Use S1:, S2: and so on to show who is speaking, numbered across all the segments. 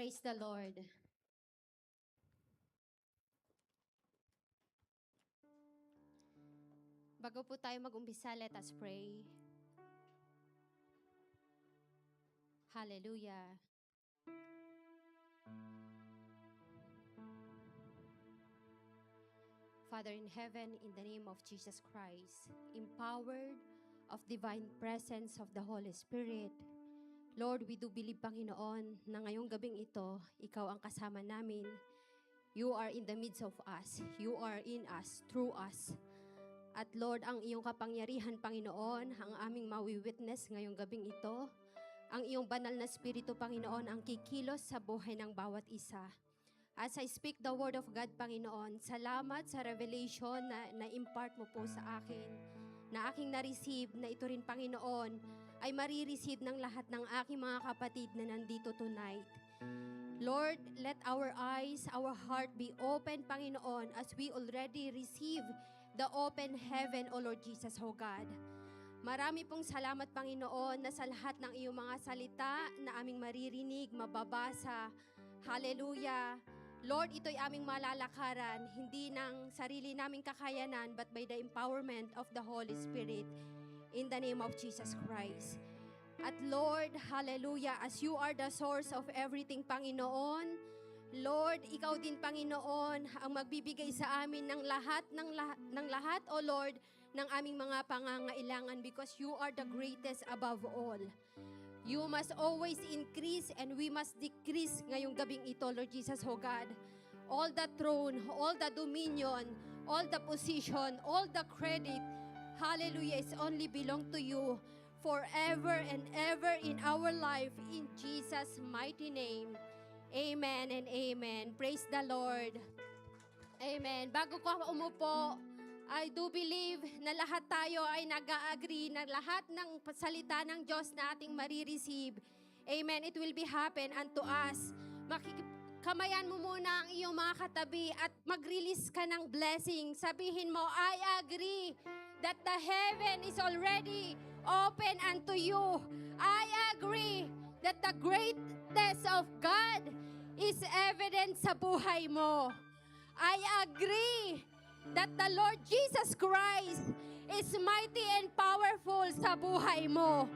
S1: Praise the Lord. Bago po tayo mag-umpisa, let us pray. Hallelujah. Father in heaven, in the name of Jesus Christ, empowered of divine presence of the Holy Spirit, Lord, we do believe, Panginoon, na ngayong gabing ito, Ikaw ang kasama namin. You are in the midst of us. You are in us, through us. At Lord, ang iyong kapangyarihan, Panginoon, ang aming mawi-witness ngayong gabing ito, ang iyong banal na Espiritu, Panginoon, ang kikilos sa buhay ng bawat isa. As I speak the word of God, Panginoon, salamat sa revelation na impart mo po sa akin, na aking na-receive, na ito rin, Panginoon, ay marireceive ng lahat ng aking mga kapatid na nandito tonight. Lord, let our eyes, our heart be open, Panginoon, as we already receive the open heaven, O Lord Jesus, O God. Marami pong salamat, Panginoon, na sa lahat ng iyong mga salita na aming maririnig, mababasa. Hallelujah. Lord, ito'y aming malalakaran, hindi ng sarili naming kakayanan, but by the empowerment of the Holy Spirit, in the name of Jesus Christ. At Lord, hallelujah, as you are the source of everything, Panginoon, Lord, ikaw din, Panginoon, ang magbibigay sa amin ng lahat, O Lord, ng aming mga pangangailangan, because you are the greatest above all. You must always increase and we must decrease ngayong gabing ito, Lord Jesus, O God. All the throne, all the dominion, all the position, all the credit, hallelujah, is only belong to you forever and ever in our life, in Jesus' mighty name. Amen and amen. Praise the Lord. Amen. Bago ko umupo, I do believe na lahat tayo ay nag-agree na lahat ng salita ng Diyos na ating marireceive. Amen. It will be happen unto us. Kamayan mo muna ang iyong mga katabi at mag-release ka ng blessing. Sabihin mo, I agree that the heaven is already open unto you. I agree that the greatness of God is evident sa buhay mo. I agree that the Lord Jesus Christ is mighty and powerful sa buhay mo.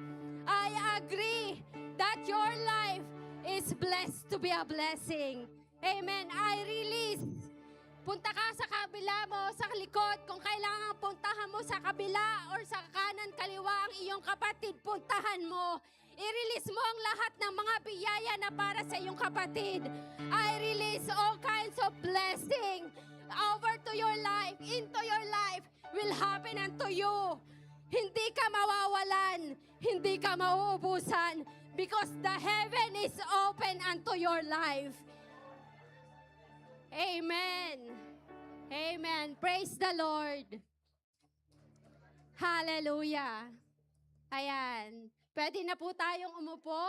S1: I agree that your life is blessed to be a blessing. Amen. I release. Punta ka sa kabila mo, sa likod. Kung kailangan puntahan mo sa kabila or sa kanan, kaliwa ang iyong kapatid, puntahan mo. I-release mo ang lahat ng mga biyaya na para sa iyong kapatid. I release all kinds of blessing over to your life, into your life, will happen unto you. Hindi ka mawawalan, hindi ka mauubusan, because the heaven is open unto your life. Amen. Amen. Praise the Lord. Hallelujah. Ayan. Pwede na po tayong umupo.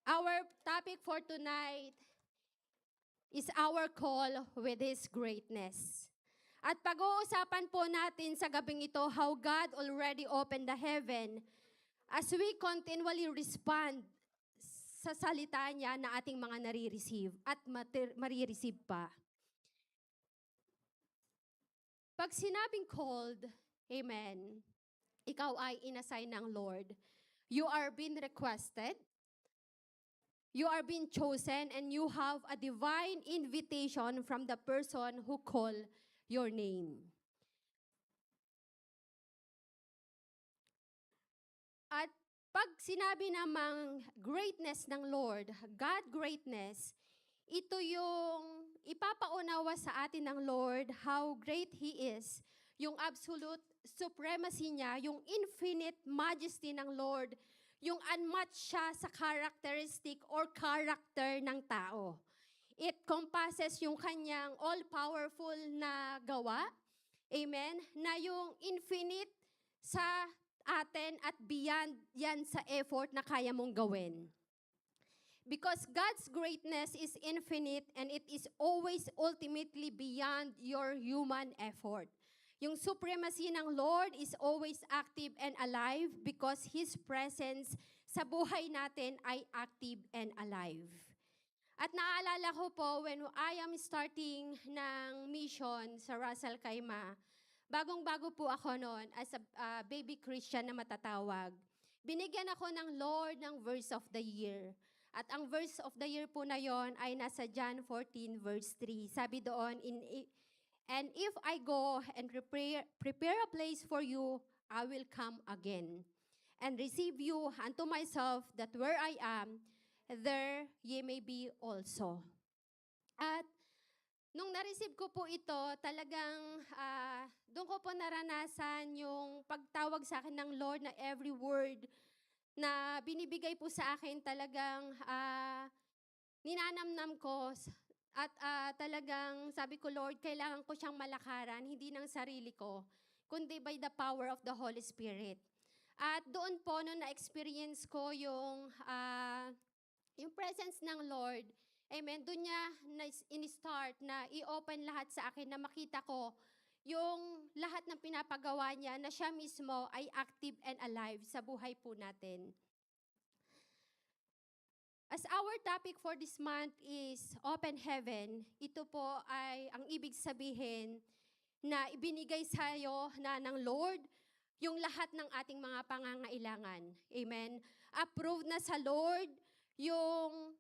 S1: Our topic for tonight is our call with His greatness. At pag-uusapan po natin sa gabing ito how God already opened the heaven as we continually respond sa salita niya na ating mga nare-receive at marireceive pa. Pag sinabing called, amen, ikaw ay inassign ng Lord. You are being requested, you are being chosen, and you have a divine invitation from the person who called your name. At pag sinabi namang greatness ng Lord, God greatness, ito yung ipapaunawa sa atin ng Lord how great He is. Yung absolute supremacy niya, yung infinite majesty ng Lord, yung unmatched siya sa characteristic or character ng tao. It compasses yung kanyang all-powerful na gawa, amen, na yung infinite sa atin at beyond yan sa effort na kaya mong gawin. Because God's greatness is infinite and it is always ultimately beyond your human effort. Yung supremacy ng Lord is always active and alive because His presence sa buhay natin ay active and alive. At naalala ko po when I am starting ng mission sa Russell Kaima, bagong-bago po ako noon as a baby Christian na matatawag. Binigyan ako ng Lord ng verse of the year. At ang verse of the year po na yon ay nasa John 14 verse 3. Sabi doon, and if I go and prepare a place for you, I will come again and receive you unto myself, that where I am, there ye may be also. At nung na-receive ko po ito, talagang doon ko po naranasan yung pagtawag sa akin ng Lord na every word na binibigay po sa akin, talagang ninanamnam ko at talagang sabi ko, Lord, kailangan ko siyang malakaran, hindi ng sarili ko, kundi by the power of the Holy Spirit. At doon po, nung na-experience ko yung presence ng Lord, amen, doon niya in-start na i-open lahat sa akin, na makita ko yung lahat ng pinapagawa niya, na siya mismo ay active and alive sa buhay po natin. As our topic for this month is Open Heaven, ito po ay ang ibig sabihin na ibinigay sa iyo na ng Lord yung lahat ng ating mga pangangailangan. Amen. Approved na sa Lord yung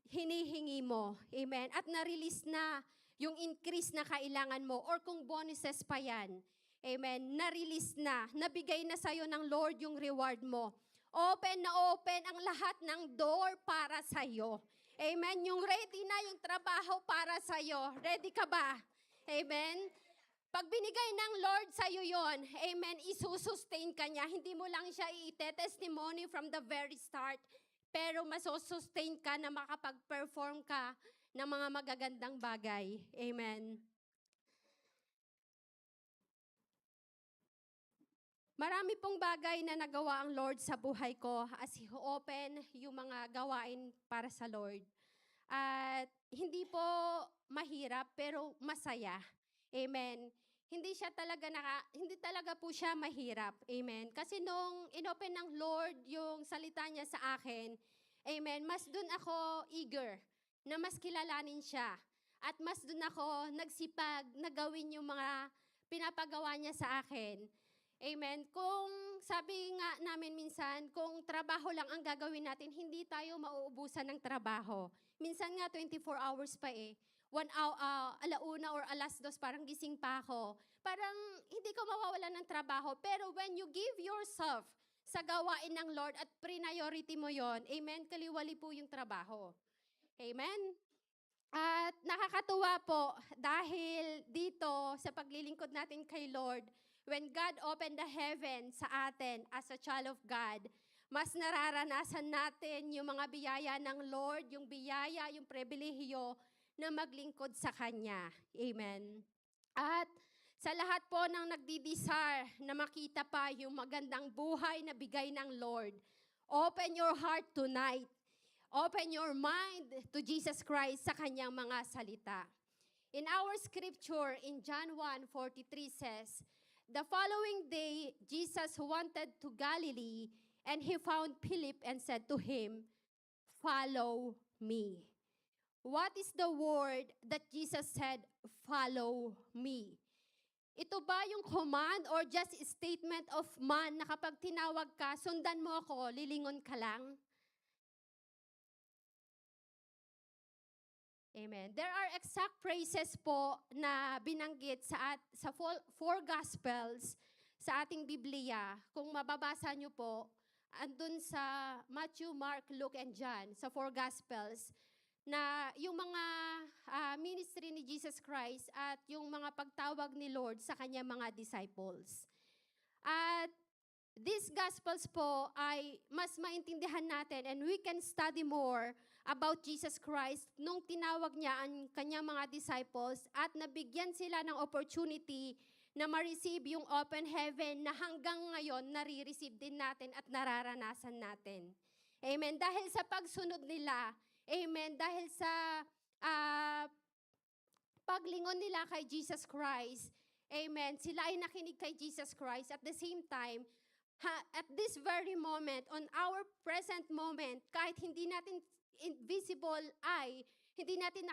S1: hinihingi mo. Amen. At na-release na yung increase na kailangan mo, or kung bonuses pa yan. Amen. Na-release na. Nabigay na sa'yo ng Lord yung reward mo. Open na open ang lahat ng door para sa'yo. Amen. Yung ready na yung trabaho para sa'yo. Ready ka ba? Amen. Pag binigay ng Lord sa'yo yon, amen, isusustain ka niya. Hindi mo lang siya i-testimony from the very start, pero masosustain ka na makapag-perform ka ng mga magagandang bagay. Amen. Marami pong bagay na nagawa ang Lord sa buhay ko as He open yung mga gawain para sa Lord. At hindi po mahirap, pero masaya. Amen. Hindi talaga po siya mahirap. Amen. Kasi nung inopen ng Lord yung salita niya sa akin, amen, mas dun ako eager na mas kilalanin siya. At mas dun ako nagsipag na gawin yung mga pinapagawa niya sa akin. Amen. Kung sabi nga namin minsan, kung trabaho lang ang gagawin natin, hindi tayo mauubusan ng trabaho. Minsan nga 24 hours pa eh. 1 hour, alauna or 2:00, parang gising pa ako. Parang hindi ko mawawalan ng trabaho. Pero when you give yourself sa gawain ng Lord at priority mo yon, amen, kaliwali po yung trabaho. Amen. At nakakatuwa po dahil dito sa paglilingkod natin kay Lord, when God opened the heaven sa atin as a child of God, mas nararanasan natin yung mga biyaya ng Lord, yung biyaya, yung pribilehiyo na maglingkod sa Kanya. Amen. At sa lahat po ng nagdi-desire na makita pa yung magandang buhay na bigay ng Lord, open your heart tonight. Open your mind to Jesus Christ sa Kanyang mga salita. In our scripture, in John 1:43 says, the following day, Jesus wanted to Galilee, and He found Philip and said to him, follow me. What is the word that Jesus said, follow me? Ito ba yung command or just a statement of man na kapag tinawag ka, sundan mo ako, lilingon ka lang? Amen. There are exact phrases po na binanggit sa four Gospels sa ating Biblia. Kung mababasa nyo po, andun sa Matthew, Mark, Luke, and John, sa four Gospels, na yung mga ministry ni Jesus Christ at yung mga pagtawag ni Lord sa kanyang mga disciples. At these Gospels po ay mas maintindihan natin, and we can study more about Jesus Christ nung tinawag niya ang kanyang mga disciples at nabigyan sila ng opportunity na ma-receive yung open heaven na hanggang ngayon nare-receive din natin at nararanasan natin. Amen. Dahil sa pagsunod nila, amen, dahil sa paglingon nila kay Jesus Christ, amen, sila ay nakinig kay Jesus Christ. At the same time, at this very moment, on our present moment, kahit hindi natin invisible eye, hindi natin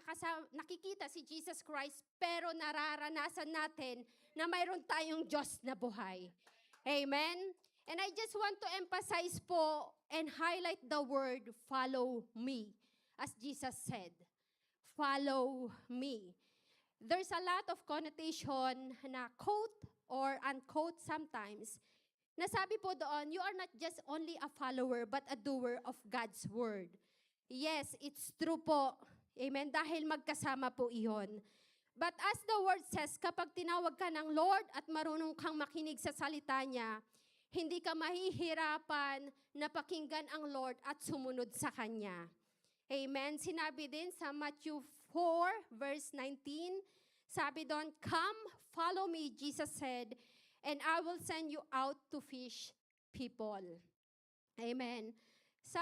S1: nakikita si Jesus Christ, pero nararanasan natin na mayroon tayong Diyos na buhay. Amen? And I just want to emphasize po and highlight the word, follow me, as Jesus said. Follow me. There's a lot of connotation na quote or unquote sometimes. Nasabi po doon, you are not just only a follower but a doer of God's word. Yes, it's true po. Amen? Dahil magkasama po iyon. But as the word says, kapag tinawag ka ng Lord at marunong kang makinig sa salita niya, hindi ka mahihirapan na pakinggan ang Lord at sumunod sa Kanya. Amen? Sinabi din sa Matthew 4, verse 19, sabi doon, "Come, follow me," Jesus said, "and I will send you out to fish people." Amen. Sa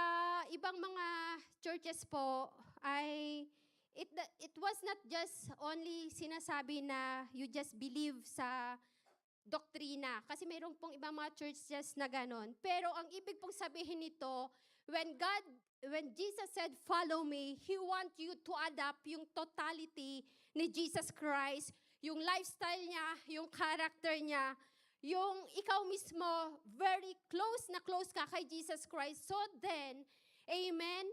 S1: ibang mga churches po, it was not just only sinasabi na you just believe sa doktrina. Kasi mayroon pong ibang mga churches na ganon. Pero ang ibig pong sabihin nito, when Jesus said, "Follow me," He want you to adapt yung totality ni Jesus Christ, yung lifestyle niya, yung character niya, yung ikaw mismo, very close na close ka kay Jesus Christ. So then, amen,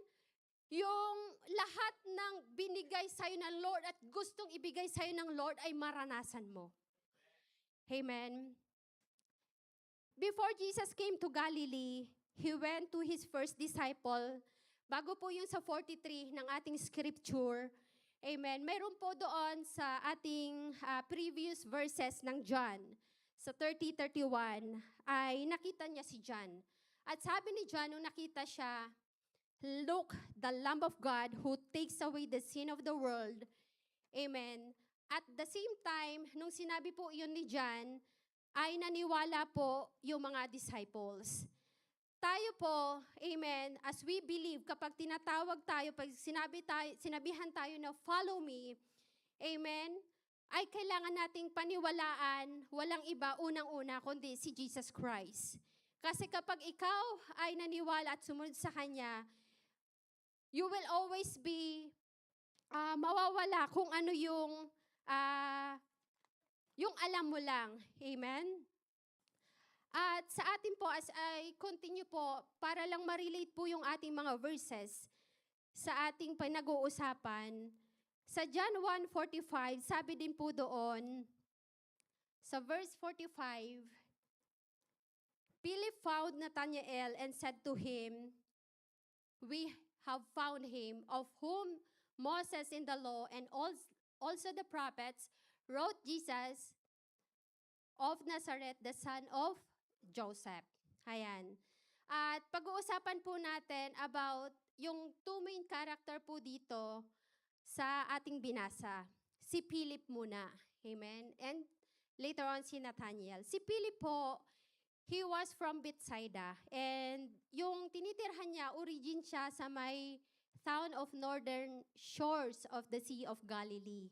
S1: yung lahat ng binigay sa'yo ng Lord at gustong ibigay sa'yo ng Lord ay maranasan mo. Amen. Before Jesus came to Galilee, He went to His first disciple. Bago po yung sa 43 ng ating scripture, amen, mayroon po doon sa ating previous verses ng John, sa 30:31, ay nakita niya si John. At sabi ni John, nung nakita siya, "Look, the Lamb of God who takes away the sin of the world." Amen. At the same time, nung sinabi po yun ni John, ay naniwala po yung mga disciples. Tayo po, amen, as we believe, kapag tinatawag tayo, pag sinabihan tayo na follow me, amen, ay kailangan nating paniwalaan, walang iba, unang-una, kundi si Jesus Christ. Kasi kapag ikaw ay naniwala at sumunod sa Kanya, you will always be mawawala kung ano yung alam mo lang. Amen? At sa atin po, as I continue po, para lang ma-relate po yung ating mga verses sa ating pinag-uusapan, sa John 1:45, sabi din po doon, sa verse 45, Philip found Nathanael and said to him, "We have found him of whom Moses in the law and also the prophets wrote, Jesus of Nazareth, the son of Joseph." Ayan. At pag-uusapan po natin about yung two main character po dito sa ating binasa. Si Philip muna. Amen? And later on si Nathanael. Si Philip po, he was from Bethsaida. And yung tinitirhan niya, origin siya sa may town of northern shores of the Sea of Galilee.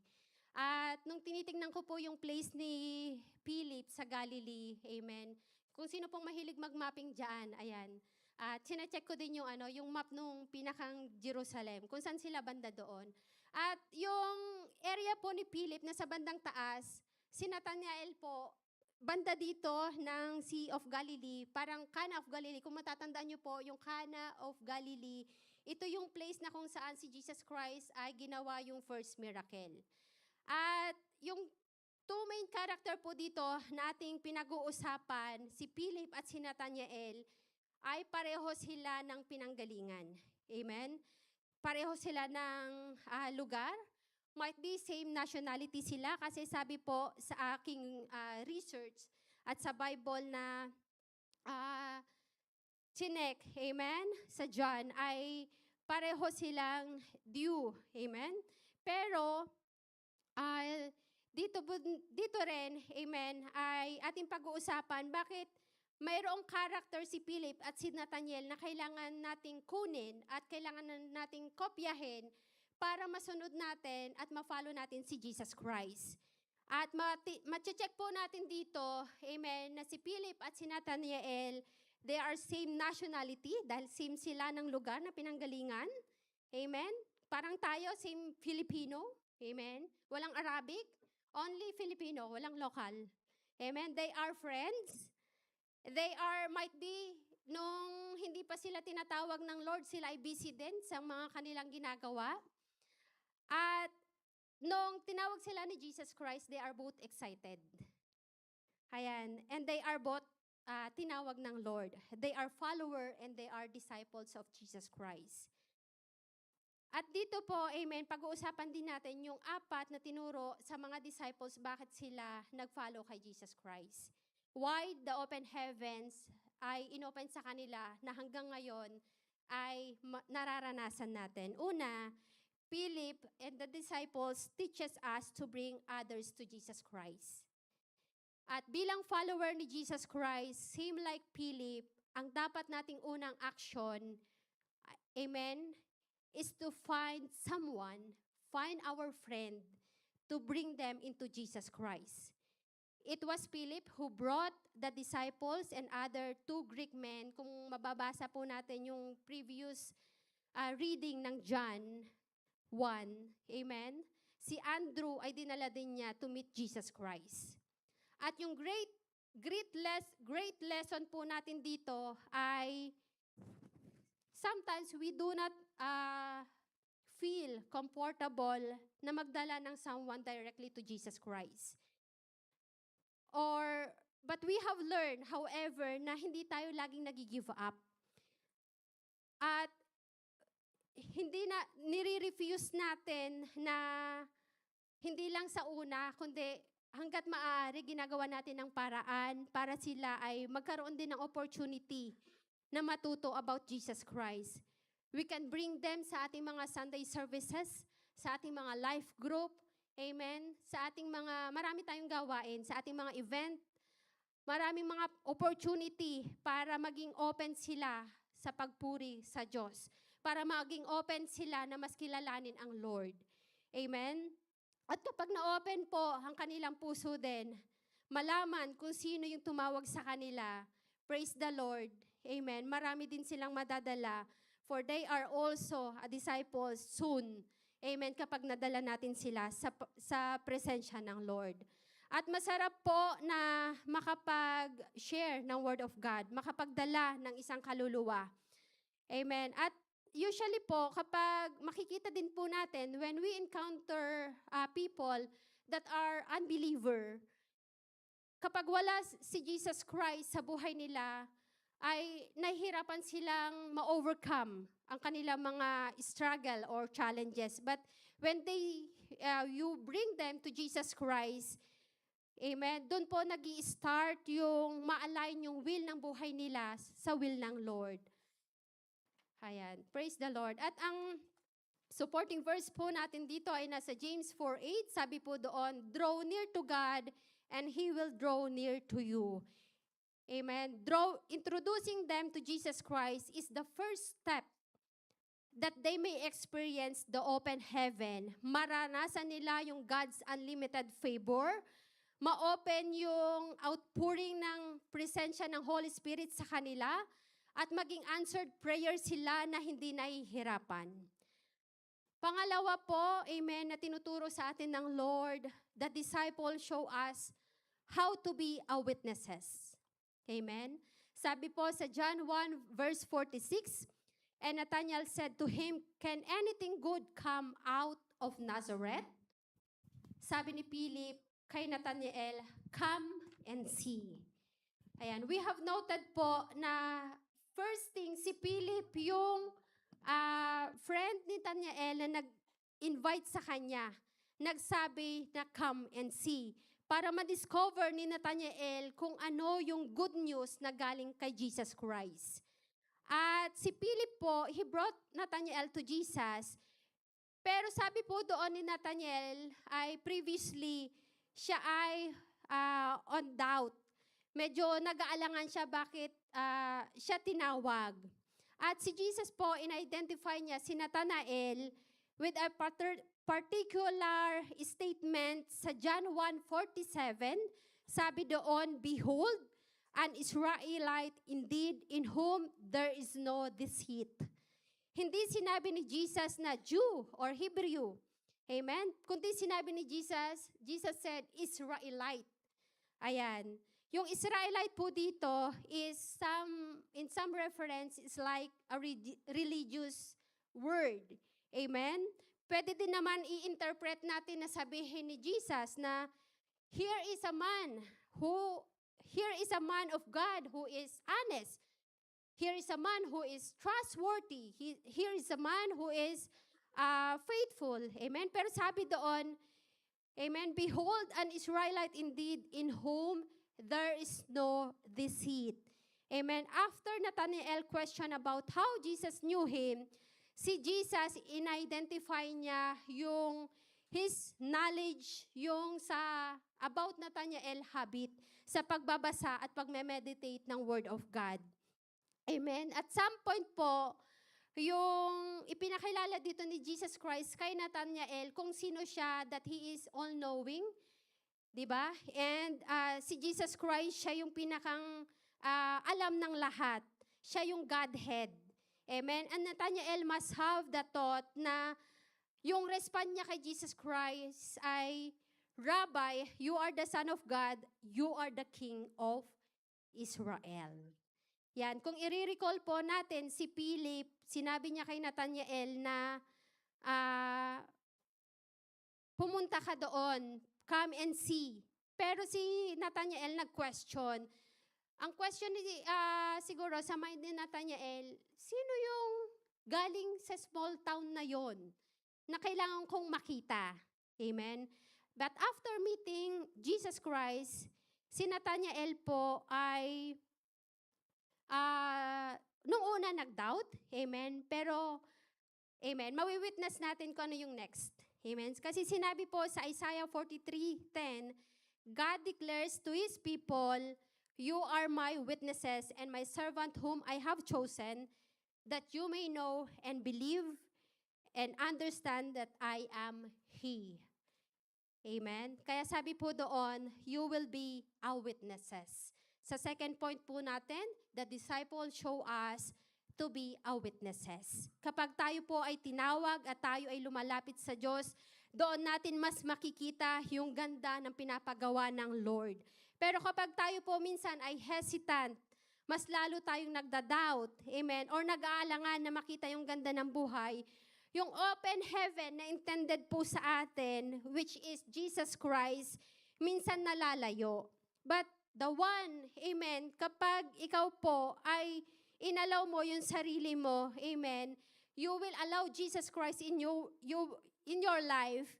S1: At nung tinitingnan ko po yung place ni Philip sa Galilee, amen, kung sino pong mahilig mag-mapping dyan, ayan. At sinacheck ko din yung map nung pinakang Jerusalem, kung saan sila banda doon. At yung area po ni Philip na sa bandang taas, si Nathanael po, banda dito ng Sea of Galilee, parang Cana of Galilee. Kung matatandaan niyo po, yung Cana of Galilee, ito yung place na kung saan si Jesus Christ ay ginawa yung first miracle. At yung two main character po dito na ating pinag-uusapan, si Philip at si Nathanael, ay pareho sila ng pinanggalingan. Amen? Pareho sila ng lugar. Might be same nationality sila kasi sabi po sa aking research at sa Bible na chinek, amen, sa John, ay pareho silang Jew. Amen? Pero, dito rin, amen, ay ating pag-uusapan, bakit mayroong character si Philip at si Nathanael na kailangan nating kunin at kailangan nating kopyahin para masunod natin at ma-follow natin si Jesus Christ. At check po natin dito, amen, na si Philip at si Nathanael, they are same nationality dahil same sila ng lugar na pinanggalingan. Amen? Parang tayo, same Filipino. Amen? Walang Arabic, only Filipino, walang local. Amen? They are friends. They are, might be, nung hindi pa sila tinatawag ng Lord, sila ay busy din sa mga kanilang ginagawa. At nung tinawag sila ni Jesus Christ, they are both excited. Ayan. And they are both tinawag ng Lord. They are follower and they are disciples of Jesus Christ. At dito po, amen, pag-uusapan din natin yung apat na tinuro sa mga disciples, bakit sila nag-follow kay Jesus Christ. Why the open heavens ay inopen sa kanila na hanggang ngayon ay nararanasan natin. Una, Philip and the disciples teaches us to bring others to Jesus Christ. At bilang follower ni Jesus Christ, same like Philip, ang dapat nating unang action, amen, is to find someone, find our friend, to bring them into Jesus Christ. It was Philip who brought the disciples and other two Greek men. Kung mababasa po natin yung previous reading ng John 1, amen? Si Andrew ay dinala din niya to meet Jesus Christ. At yung great lesson po natin dito ay sometimes we do not feel comfortable na magdala ng someone directly to Jesus Christ. But we have learned, however, na hindi tayo laging nag-give up. At hindi na, nire-refuse natin na hindi lang sa una, kundi hanggat maaari, ginagawa natin ng paraan para sila ay magkaroon din ng opportunity na matuto about Jesus Christ. We can bring them sa ating mga Sunday services, sa ating mga life group, amen, sa ating mga, marami tayong gawain, sa ating mga event, maraming mga opportunity para maging open sila sa pagpuri sa Diyos, para maging open sila na mas kilalanin ang Lord. Amen? At kapag na-open po ang kanilang puso din, malaman kung sino yung tumawag sa kanila, praise the Lord. Amen? Marami din silang madadala, for they are also a disciples soon. Amen? Kapag nadala natin sila sa presensya ng Lord. At masarap po na makapag-share ng Word of God, makapagdala ng isang kaluluwa. Amen? At usually po, kapag makikita din po natin, when we encounter people that are unbeliever, kapag wala si Jesus Christ sa buhay nila, ay nahihirapan silang ma-overcome ang kanilang mga struggle or challenges. But when you bring them to Jesus Christ, amen, doon po nag-i-start yung ma-align yung will ng buhay nila sa will ng Lord. Ayan, praise the Lord. At ang supporting verse po natin dito ay nasa James 4:8. Sabi po doon, draw near to God and He will draw near to you. Amen. Introducing them to Jesus Christ is the first step that they may experience the open heaven. Maranasan nila yung God's unlimited favor. Ma-open yung outpouring ng presensya ng Holy Spirit sa kanila at maging answered prayer sila na hindi nahihirapan. Pangalawa po, amen, na tinuturo sa atin ng Lord, the disciples show us how to be a witnesses. Amen. Sabi po sa John 1 verse 46, and Nathanael said to him, can anything good come out of Nazareth? Sabi ni Philip kay Nathanael, come and see. Ayan, we have noted po na first thing, si Philip yung friend ni Nathanael na nag-invite sa kanya, nagsabi na come and see, para ma-discover ni Nathanael kung ano yung good news na galing kay Jesus Christ. At si Philip po, he brought Nathanael to Jesus. Pero sabi po doon ni Nathanael ay previously, siya ay on doubt. Medyo nag-aalangan siya bakit siya tinawag. At si Jesus po, in-identify niya si Nathanael with a particular statement sa John 1:47, sabi doon, "Behold, an Israelite indeed in whom there is no deceit." Hindi sinabi ni Jesus na Jew or Hebrew. Amen? Kundi sinabi ni Jesus, Jesus said, Israelite. Ayan. Yung Israelite po dito is in some reference, is like a religious word. Amen? Pwede din naman i-interpret natin na sabihin ni Jesus na here is a man of God who is honest. Here is a man who is trustworthy. Here is a man who is faithful. Amen? Pero sabi doon, amen, "Behold, an Israelite indeed in whom there is no deceit." Amen? After Nathanael question about how Jesus knew him, si Jesus, in-identify niya yung his knowledge, yung sa about Nathanael habit sa pagbabasa at pagme-meditate ng Word of God. Amen? At some point po, yung ipinakilala dito ni Jesus Christ kay Nathanael kung sino siya, that He is all-knowing. Diba? And si Jesus Christ, siya yung pinakang alam ng lahat. Siya yung Godhead. Amen? And Nathanael must have the thought na yung response niya kay Jesus Christ ay, "Rabbi, you are the Son of God, you are the King of Israel." Yan, kung i-recall po natin si Philip, sinabi niya kay Nathanael na pumunta ka doon, come and see. Pero si Nathanael nag-question. Ang question siguro sa mind ni Nathanael, sino yung galing sa small town na yon na kailangan kong makita? Amen? But after meeting Jesus Christ, si Nathanael po ay nung una nag-doubt, amen, pero, amen, mawi-witness natin kung ano yung next. Amen? Kasi sinabi po sa Isaiah 43:10, God declares to His people, "You are my witnesses and my servant whom I have chosen, that you may know and believe and understand that I am He." Amen? Kaya sabi po doon, you will be our witnesses. Sa second point po natin, the disciples show us to be our witnesses. Kapag tayo po ay tinawag at tayo ay lumalapit sa Diyos, doon natin mas makikita yung ganda ng pinapagawa ng Lord. Pero kapag tayo po minsan ay hesitant, mas lalo tayong nagda-doubt, amen, or nag-aalangan na makita yung ganda ng buhay, yung open heaven na intended po sa atin, which is Jesus Christ, minsan nalalayo. But the one, amen, kapag ikaw po ay inalaw mo yung sarili mo, amen, you will allow Jesus Christ in your life,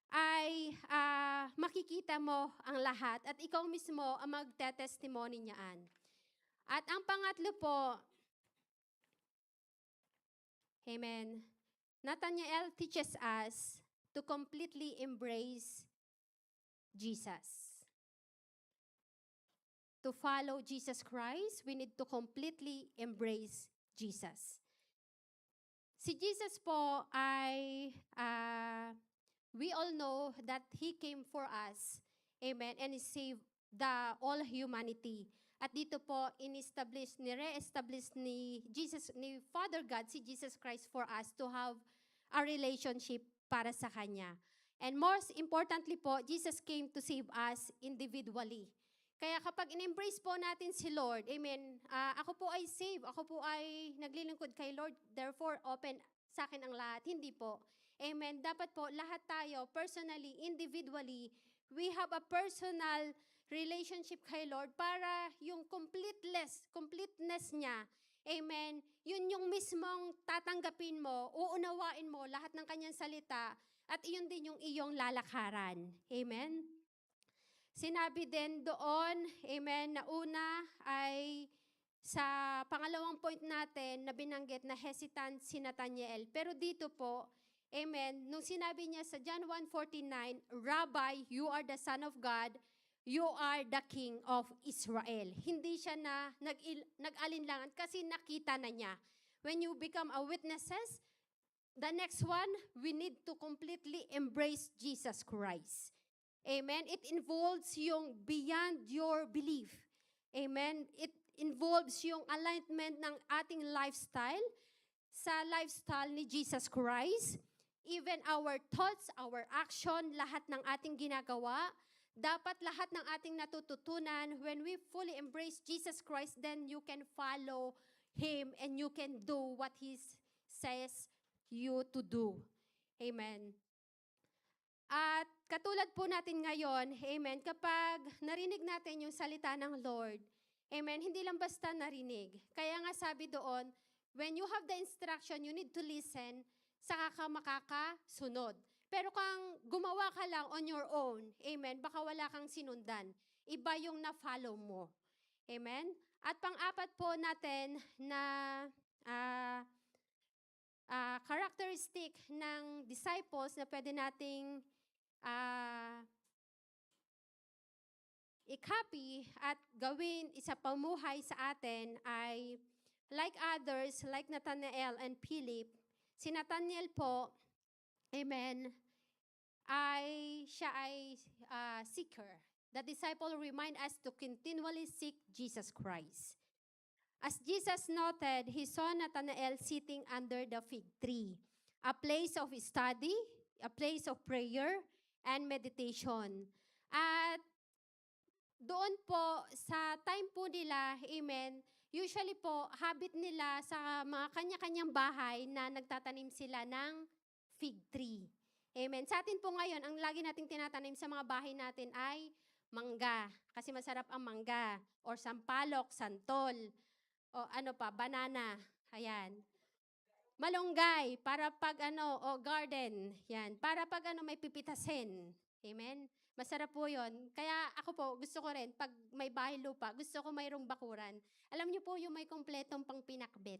S1: ay makikita mo ang lahat at ikaw mismo ang magte-testimony niyaan. At ang pangatlo po, amen, Nathanael teaches us to completely embrace Jesus. To follow Jesus Christ, we need to completely embrace Jesus. Si Jesus po ay, we all know that He came for us, amen, and He saved the all humanity. At dito po, re-establish ni Father God, si Jesus Christ for us to have a relationship para sa Kanya. And most importantly po, Jesus came to save us individually. Kaya kapag in-embrace po natin si Lord, amen, ako po ay saved, ako po ay naglilingkod kay Lord, therefore open sa akin ang lahat. Hindi po. Amen. Dapat po lahat tayo, personally, individually, we have a personal relationship kay Lord para yung completeness niya, amen, yun yung mismong tatanggapin mo, uunawain mo lahat ng kanyang salita, at iyon din yung iyong lalakaran. Amen? Sinabi din doon, amen, na una ay sa pangalawang point natin na binanggit na hesitant si Nathanael. Pero dito po, amen, nung sinabi niya sa John 1:49, "Rabbi, you are the Son of God, you are the King of Israel." Hindi siya na nag-alinlangan kasi nakita na niya. When you become a witnesses, The next one, we need to completely embrace Jesus Christ. Amen? It involves yung beyond your belief. Amen? It involves yung alignment ng ating lifestyle sa lifestyle ni Jesus Christ. Even our thoughts, our action, lahat ng ating ginagawa, dapat lahat ng ating natututunan, when we fully embrace Jesus Christ, then you can follow Him and you can do what He says you to do. Amen. At katulad po natin ngayon, amen, kapag narinig natin yung salita ng Lord, amen, hindi lang basta narinig. Kaya nga sabi doon, when you have the instruction, you need to listen, saka ka makakasunod. Pero kung gumawa ka lang on your own, amen, baka wala kang sinundan. Iba yung na-follow mo. Amen? At pang-apat po natin na characteristic ng disciples na pwede nating i-copy at gawin isa pamuhay sa atin ay like others, like Nathanael and Philip. Si Nathanael po, amen, siya ay seeker. The disciple remind us to continually seek Jesus Christ. As Jesus noted, he saw Nathanael sitting under the fig tree, a place of study, a place of prayer, and meditation. At doon po, sa time po nila, amen, usually po, habit nila sa mga kanya-kanyang bahay na nagtatanim sila ng fig tree. Amen. Sa atin po ngayon, ang lagi nating tinatanim sa mga bahay natin ay mangga, kasi masarap ang mangga, or sampalok, santol, o ano pa, banana, ayan. Malunggay, para pag o garden, yan, para pag may pipitasin. Amen? Masarap po yun. Kaya ako po, gusto ko rin, pag may bahay lupa, gusto ko mayroong bakuran. Alam niyo po yung may kompletong pang pinakbet.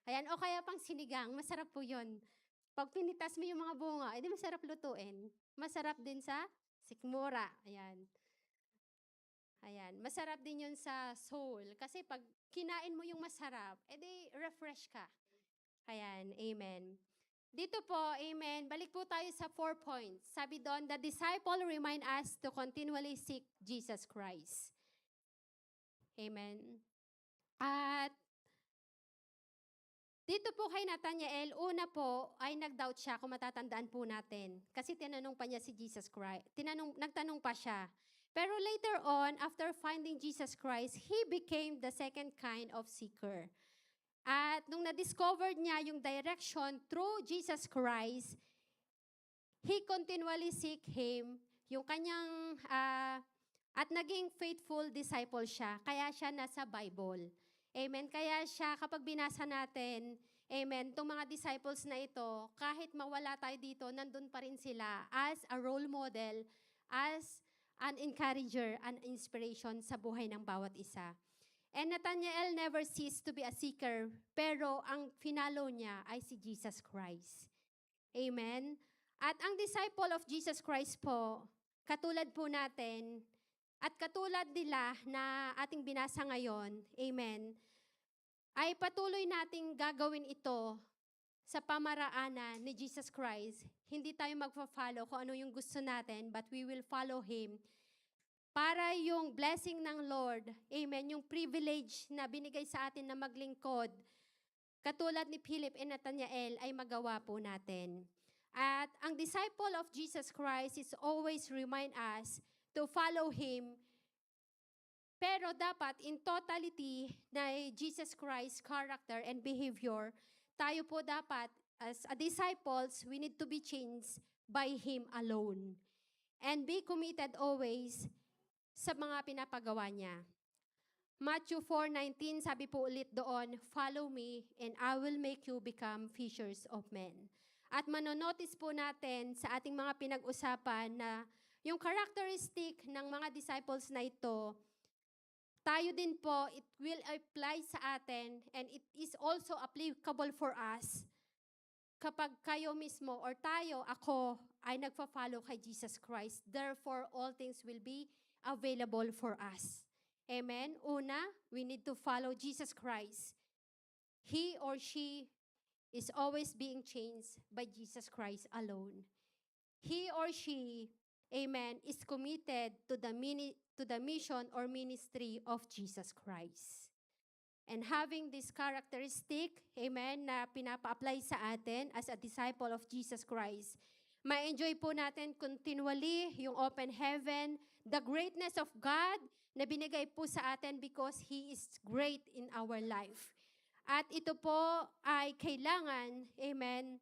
S1: Ayan, o kaya pang sinigang, masarap po yun. Pag pinitas mo yung mga bunga, edi masarap lutuin. Masarap din sa sikmura. Ayan. Ayan, masarap din yun sa soul. Kasi pag kinain mo yung masarap, edi refresh ka. Ayan, amen. Dito po, amen, balik po tayo sa 4 points. Sabi doon, the disciple remind us to continually seek Jesus Christ. Amen. At dito po kay Nathanael, una po ay nag-doubt siya kung matatandaan po natin. Kasi tinanong pa niya si Jesus Christ. Nagtanong pa siya. Pero later on, after finding Jesus Christ, he became the second kind of seeker. At nung na-discover niya yung direction through Jesus Christ, he continually seek Him, yung kanyang, at naging faithful disciple siya. Kaya siya nasa Bible. Amen. Kaya siya, kapag binasa natin, amen, itong mga disciples na ito, kahit mawala tayo dito, nandun pa rin sila as a role model, as an encourager, an inspiration sa buhay ng bawat isa. And Nathanael never ceased to be a seeker, pero ang finalo niya ay si Jesus Christ. Amen? At ang disciple of Jesus Christ po, katulad po natin, at katulad nila na ating binasa ngayon, amen, ay patuloy nating gagawin ito sa pamaraanan ni Jesus Christ. Hindi tayo magpa-follow kung ano yung gusto natin, but we will follow Him para yung blessing ng Lord, amen, yung privilege na binigay sa atin na maglingkod, katulad ni Philip and Nathanael, ay magawa po natin. At ang disciple of Jesus Christ is always remind us to follow Him, pero dapat in totality na Jesus Christ character and behavior, tayo po dapat, as a disciples, we need to be changed by Him alone. And be committed always sa mga pinapagawa niya. Matthew 4:19, sabi po ulit doon, follow me and I will make you become fishers of men. At manonotice po natin sa ating mga pinag-usapan na yung characteristic ng mga disciples na ito, tayo din po, it will apply sa atin and it is also applicable for us kapag kayo mismo or tayo, ako, ay nagpa-follow kay Jesus Christ. Therefore, all things will be available for us. Amen? Una, we need to follow Jesus Christ. He or she is always being changed by Jesus Christ alone. He or she, amen, is committed to the mission or ministry of Jesus Christ. And having this characteristic, amen, na pinapa-apply sa atin as a disciple of Jesus Christ, ma-enjoy po natin continually yung open heaven, the greatness of God na binigay po sa atin because He is great in our life. At ito po ay kailangan, amen,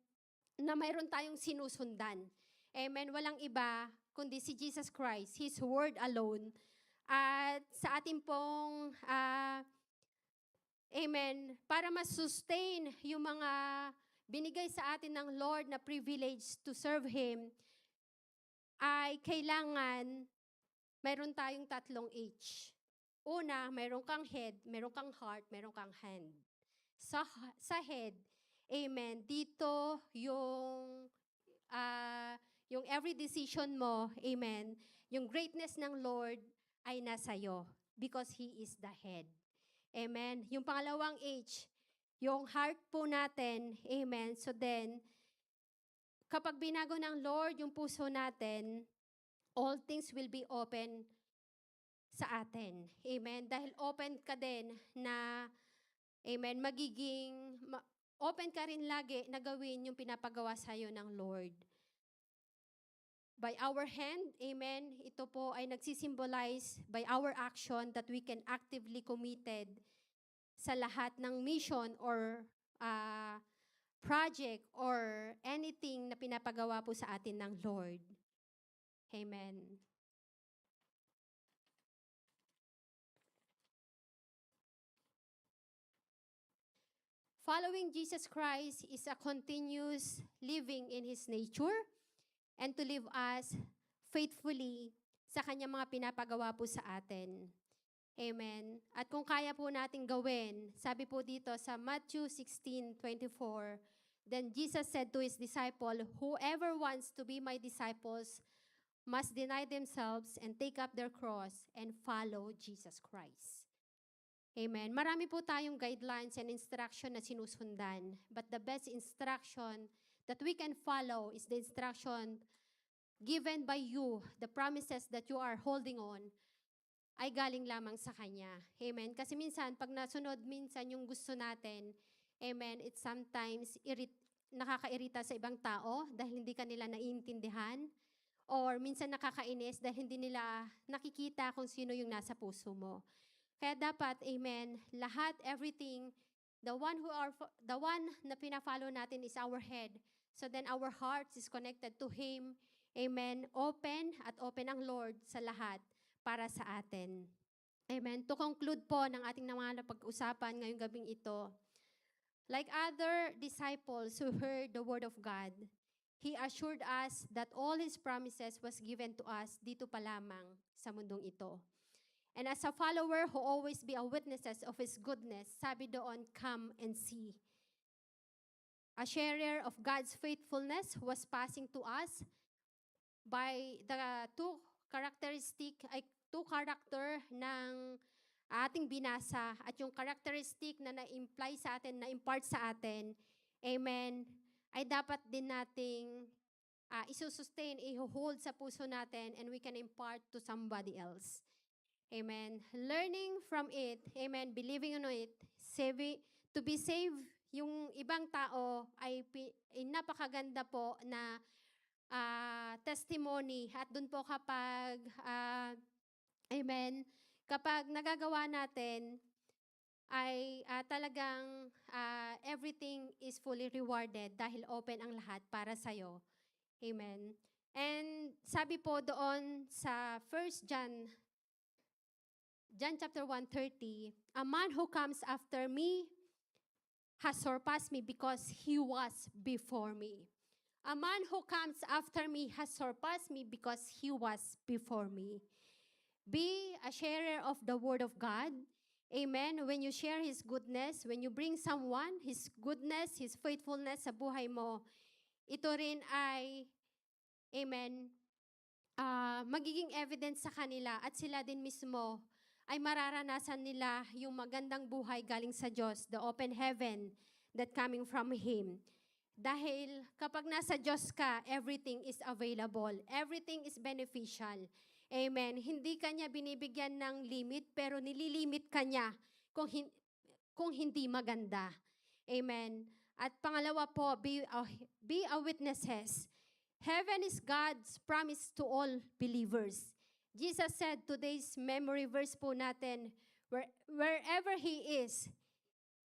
S1: na mayroon tayong sinusundan. Amen, walang iba kundi si Jesus Christ, His word alone. At sa ating pong amen, para ma-sustain yung mga binigay sa atin ng Lord na privilege to serve Him, ay kailangan mayroon tayong tatlong H. Una, mayroon kang head, mayroon kang heart, mayroon kang hand. Sa head, amen, dito yung every decision mo, amen, yung greatness ng Lord ay nasa iyo because He is the head. Amen. Yung pangalawang H, yung heart po natin, amen. So then, kapag binago ng Lord yung puso natin, all things will be open sa atin. Amen. Dahil open ka din na, amen, open ka rin lagi na gawin yung pinapagawa sa'yo ng Lord. By our hand, amen, ito po ay nagsisimbolize by our action that we can actively committed sa lahat ng mission or project or anything na pinapagawa po sa atin ng Lord. Amen. Following Jesus Christ is a continuous living in His nature and to live us faithfully sa Kanyang mga pinapagawa po sa atin. Amen. At kung kaya po natin gawin, sabi po dito sa Matthew 16:24, then Jesus said to His disciple, whoever wants to be my disciples must deny themselves and take up their cross and follow Jesus Christ. Amen. Marami po tayong guidelines and instruction na sinusundan, but the best instruction that we can follow is the instruction given by you, the promises that you are holding on, ay galing lamang sa Kanya. Amen. Kasi minsan, pag nasunod minsan yung gusto natin, amen, it sometimes nakakairita sa ibang tao dahil hindi kanila naiintindihan. Or minsan nakakainis dahil hindi nila nakikita kung sino yung nasa puso mo. Kaya dapat, amen, lahat, everything, the one na pina-follow natin is our head. So then our hearts is connected to Him. Amen. Open ang Lord sa lahat para sa atin. Amen. To conclude po ng ating mga napag-usapan ngayong gabing ito, like other disciples who heard the word of God, He assured us that all His promises was given to us dito pa lamang sa mundong ito. And as a follower who always be a witnesses of His goodness, sabi doon, come and see. A sharer of God's faithfulness was passing to us by the two character ng ating binasa at yung characteristic na na-imply sa atin, na-impart sa atin, amen, ay dapat din nating isusustain, i-hold sa puso natin and we can impart to somebody else. Amen. Learning from it, amen, believing on it, to be saved, yung ibang tao ay napakaganda po na testimony at dun po kapag amen, kapag nagagawa natin ay talagang everything is fully rewarded dahil open ang lahat para sa'yo. Amen. And sabi po doon sa 1 John chapter 1:30, a man who comes after me has surpassed me because he was before me. A man who comes after me has surpassed me because he was before me. Be a sharer of the word of God. Amen. When you share His goodness, when you bring someone, His goodness, His faithfulness sa buhay mo, ito rin ay, amen, magiging evidence sa kanila at sila din mismo ay mararanasan nila yung magandang buhay galing sa Diyos, the open heaven, that coming from Him. Dahil kapag nasa Diyos ka, everything is available. Everything is beneficial. Amen. Hindi ka niya binibigyan ng limit, pero nililimit ka niya kung hindi maganda. Amen. At pangalawa po, be a witnesses. Heaven is God's promise to all believers. Jesus said, today's memory verse po natin, wherever He is,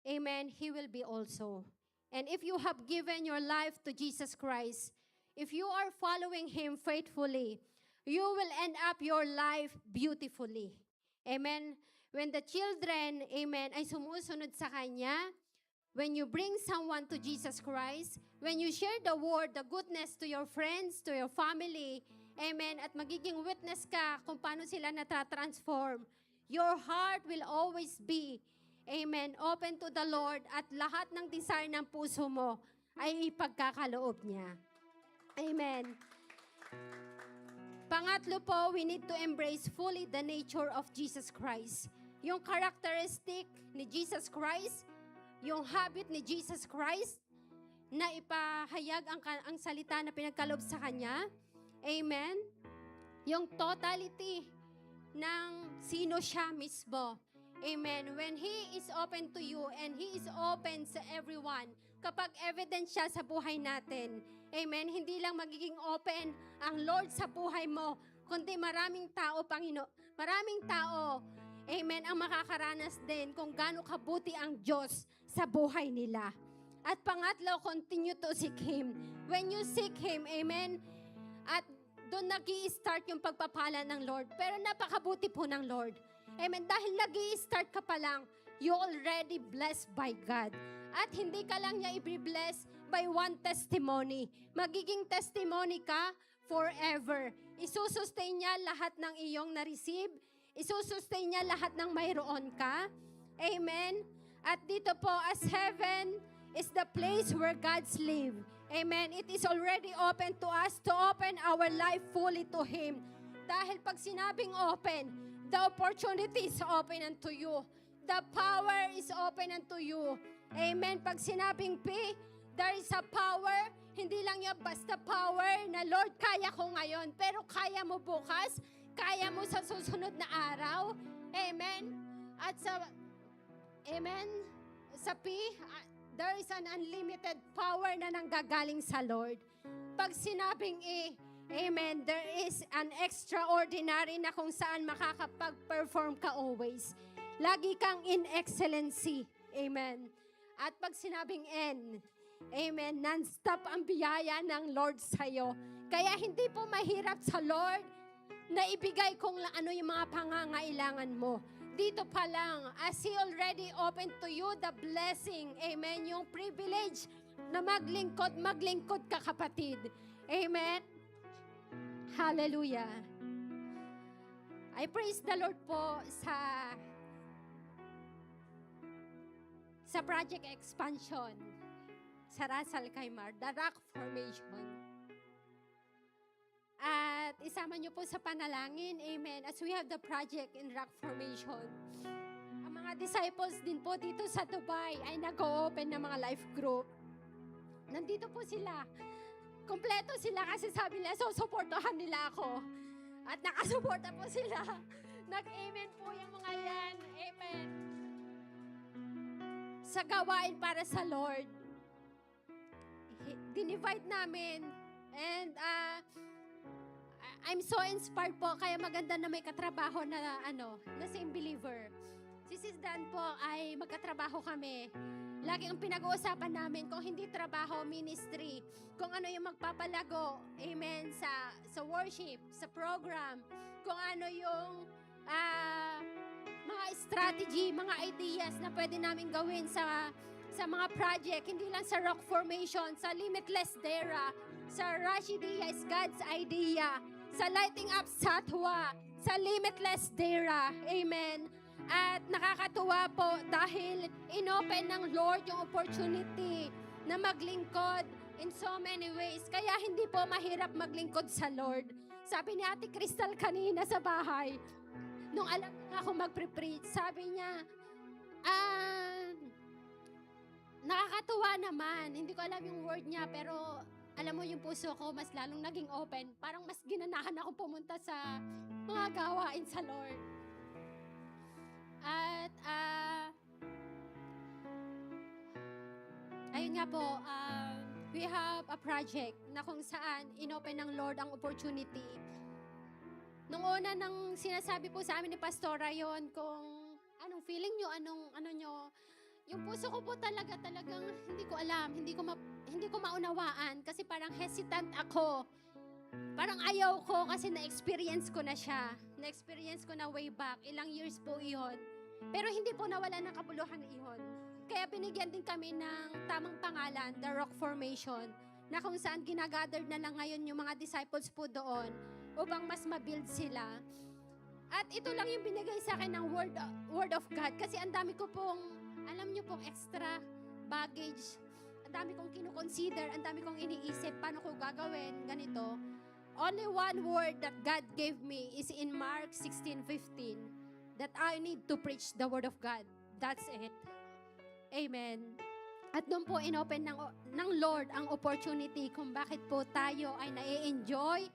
S1: amen, He will be also. And if you have given your life to Jesus Christ, if you are following Him faithfully, you will end up your life beautifully. Amen. When the children, amen, ay sumusunod sa Kanya, when you bring someone to Jesus Christ, when you share the word, the goodness to your friends, to your family, amen, at magiging witness ka kung paano sila natatransform, your heart will always be, amen, open to the Lord at lahat ng desire ng puso mo ay ipagkakaloob niya. Amen. Pangatlo po, we need to embrace fully the nature of Jesus Christ. Yung characteristic ni Jesus Christ, yung habit ni Jesus Christ, na ipahayag ang salita na pinagkaloob sa Kanya. Amen. Yung totality ng sino siya mismo. Amen. When He is open to you and He is open sa everyone, kapag evident siya sa buhay natin, amen, hindi lang magiging open ang Lord sa buhay mo, kundi maraming tao, maraming tao, amen, ang makakaranas din kung gaano kabuti ang Diyos sa buhay nila. At pangatlo, continue to seek Him. When you seek Him, amen, at doon nag-i-start yung pagpapala ng Lord. Pero napakabuti po ng Lord. Amen. Dahil nag-i-start ka pa lang, you already blessed by God. At hindi ka lang niya i-bless by one testimony. Magiging testimony ka forever. Isusustain niya lahat ng iyong na-receive. Isusustain niya lahat ng mayroon ka. Amen. At dito po, as heaven is the place where God's live. Amen. It is already open to us to open our life fully to Him. Dahil pag sinabing open, the opportunity is open unto you. The power is open unto you. Amen. Pag sinabing P, there is a power. Hindi lang yung basta power na Lord, kaya ko ngayon. Pero kaya mo bukas. Kaya mo sa susunod na araw. Amen. At amen, sa P, there is an unlimited power na nanggagaling sa Lord. Pag sinabing E, amen, there is an extraordinary na kung saan makakapag-perform ka always. Lagi kang in excellency. Amen. At pag sinabing N, amen, non-stop ang biyaya ng Lord sa'yo. Kaya hindi po mahirap sa Lord na ibigay kung ano yung mga pangangailangan mo. Dito pa lang, as He already opened to you the blessing, amen, yung privilege na maglingkod ka kapatid. Amen. Hallelujah. I praise the Lord po sa Project Expansion sa Rasal Kaimar, the Rock Formation. At isama niyo po sa panalangin, amen, as we have the project in Rock Formation. Ang mga disciples din po dito sa Dubai ay nag-open ng mga life group. Nandito po sila. Kompleto sila kasi sabi nila, so supportahan nila ako. At nakasuporta po sila. Nag-amen po yung mga yan. Amen. Sa gawain para sa Lord. Dinivide namin. And I'm so inspired po, kaya maganda na may katrabaho na same believer. Si Sis Dan po ay magkatrabaho kami. Lagi ang pinag-uusapan namin, kung hindi trabaho, ministry, kung ano yung magpapalago, amen, sa worship, sa program, kung ano yung mga strategy, mga ideas na pwede namin gawin sa mga project, hindi lang sa Rock Formation, sa Limitless Dera, sa Rush Idea is God's Idea, sa Lighting Up Satwa, sa Limitless Dera. Amen. At nakakatuwa po dahil inopen ng Lord yung opportunity na maglingkod in so many ways. Kaya hindi po mahirap maglingkod sa Lord. Sabi ni Ate Crystal kanina sa bahay, nung alam na ako magpre-preach, sabi niya, nakakatuwa naman. Hindi ko alam yung word niya, pero alam mo yung puso ko mas lalong naging open. Parang mas ginanahan ako pumunta sa mga gawain sa Lord. At ayun nga po, we have a project na kung saan inopen ng Lord ang opportunity. Nung una nang sinasabi po sa amin ni Pastora yon, kung anong feeling nyo, ano nyo, yung puso ko po talagang hindi ko alam, hindi ko maunawaan kasi parang hesitant ako. Parang ayaw ko kasi na-experience ko na siya. Na-experience ko na way back. Ilang years po iyon. Pero hindi po nawala ng kabuluhan iyon. Kaya binigyan din kami ng tamang pangalan, The Rock Formation, na kung saan ginagather na lang ngayon yung mga disciples po doon upang mas mabuild sila. At ito lang yung binigay sa akin ng word of God. Kasi ang dami ko pong, alam nyo pong extra baggage. Ang dami kong kinukonsider, ang dami kong iniisip, paano ko gagawin, ganito. Only one word that God gave me is in Mark 16:15, that I need to preach the word of God. That's it. Amen. At doon po inopen ng Lord ang opportunity kung bakit po tayo ay nai-enjoy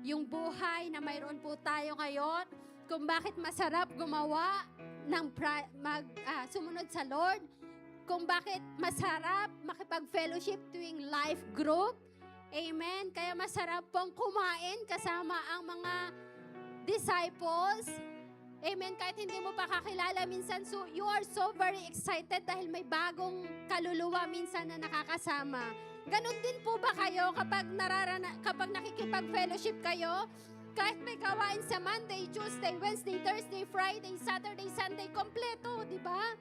S1: yung buhay na mayroon po tayo ngayon, kung bakit masarap gumawa ng sumunod sa Lord, kung bakit masarap makipag-fellowship tuwing life group. Amen. Kaya masarap pong kumain kasama ang mga disciples. Amen. Kahit hindi mo pa kakilala minsan, so you are so very excited dahil may bagong kaluluwa minsan na nakakasama. Ganon din po ba kayo kapag nakikipag-fellowship kayo? Kahit may gawain sa Monday, Tuesday, Wednesday, Thursday, Friday, Saturday, Sunday, kompleto, di ba?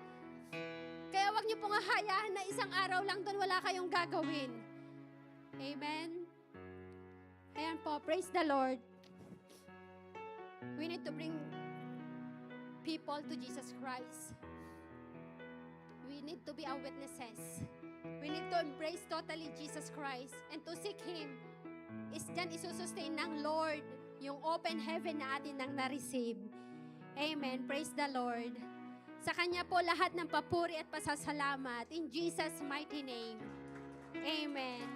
S1: Kaya wag niyo pong hayaan na isang araw lang doon wala kayong gagawin. Amen? Ayan po, praise the Lord. We need to bring people to Jesus Christ. We need to be our witnesses. We need to embrace totally Jesus Christ and to seek Him. Diyan isusustain ng Lord yung open heaven na atin nang na-receive. Amen. Praise the Lord. Sa Kanya po lahat ng papuri at pasasalamat. In Jesus' mighty name. Amen.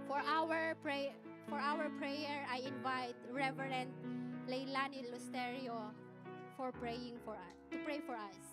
S1: For our prayer, I invite Reverend Leilani Lusterio to pray for us.